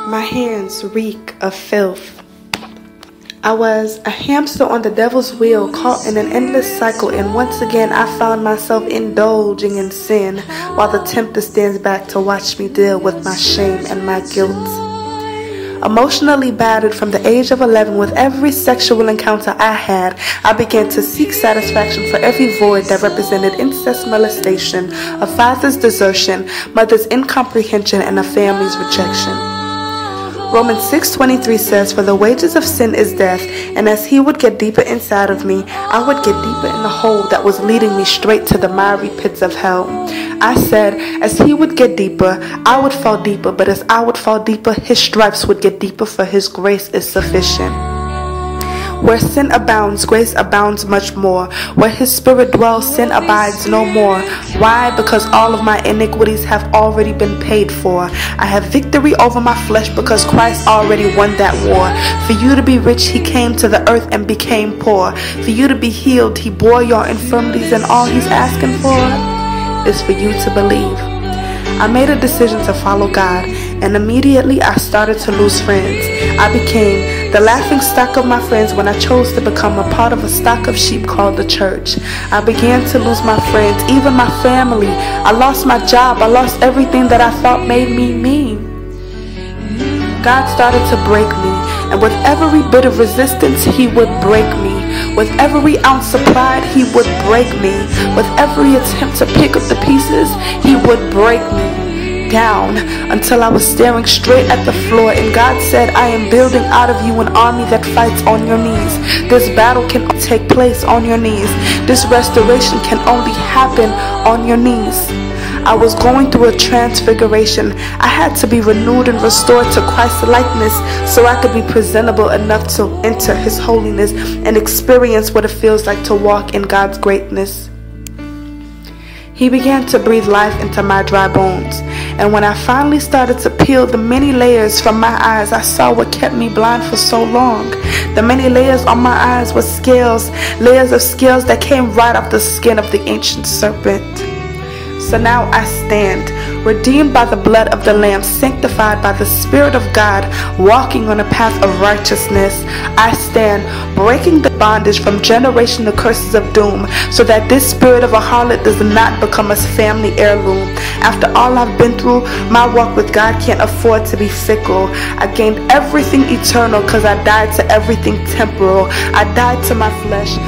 My hands reek of filth. I was a hamster on the devil's wheel, caught in an endless cycle, and once again I found myself indulging in sin, while the tempter stands back to watch me deal with my shame and my guilt. Emotionally battered from the age of 11, with every sexual encounter I had, I began to seek satisfaction for every void that represented incest, molestation, a father's desertion, mother's incomprehension, and a family's rejection. Romans 6:23 says, "For the wages of sin is death," and as he would get deeper inside of me, I would get deeper in the hole that was leading me straight to the miry pits of hell. I said, as he would get deeper, I would fall deeper, but as I would fall deeper, his stripes would get deeper, for his grace is sufficient. Where sin abounds, grace abounds much more. Where his spirit dwells, sin abides no more. Why? Because all of my iniquities have already been paid for. I have victory over my flesh because Christ already won that war. For you to be rich, he came to the earth and became poor. For you to be healed, he bore your infirmities, and all he's asking for is for you to believe. I made a decision to follow God, and immediately I started to lose friends. I became the laughing stock of my friends when I chose to become a part of a stock of sheep called the church. I began to lose my friends, even my family. I lost my job. I lost everything that I thought made me me. God started to break me, and with every bit of resistance, he would break me. With every ounce of pride, he would break me. With every attempt to pick up the pieces, he would break me down until I was staring straight at the floor. And God said, I am building out of you an army that fights on your knees. This battle can take place on your knees. This restoration can only happen on your knees. I was going through a transfiguration. I had to be renewed and restored to Christ's likeness so I could be presentable enough to enter his holiness and experience what it feels like to walk in God's greatness. He began to breathe life into my dry bones, and when I finally started to peel the many layers from my eyes, I saw what kept me blind for so long. The many layers on my eyes were scales, layers of scales that came right off the skin of the ancient serpent. So now I stand, redeemed by the blood of the Lamb, sanctified by the Spirit of God, walking on a path of righteousness. I stand, breaking the bondage from generation to curses of doom, so that this spirit of a harlot does not become a family heirloom. After all I've been through, my walk with God can't afford to be fickle. I gained everything eternal because I died to everything temporal. I died to my flesh.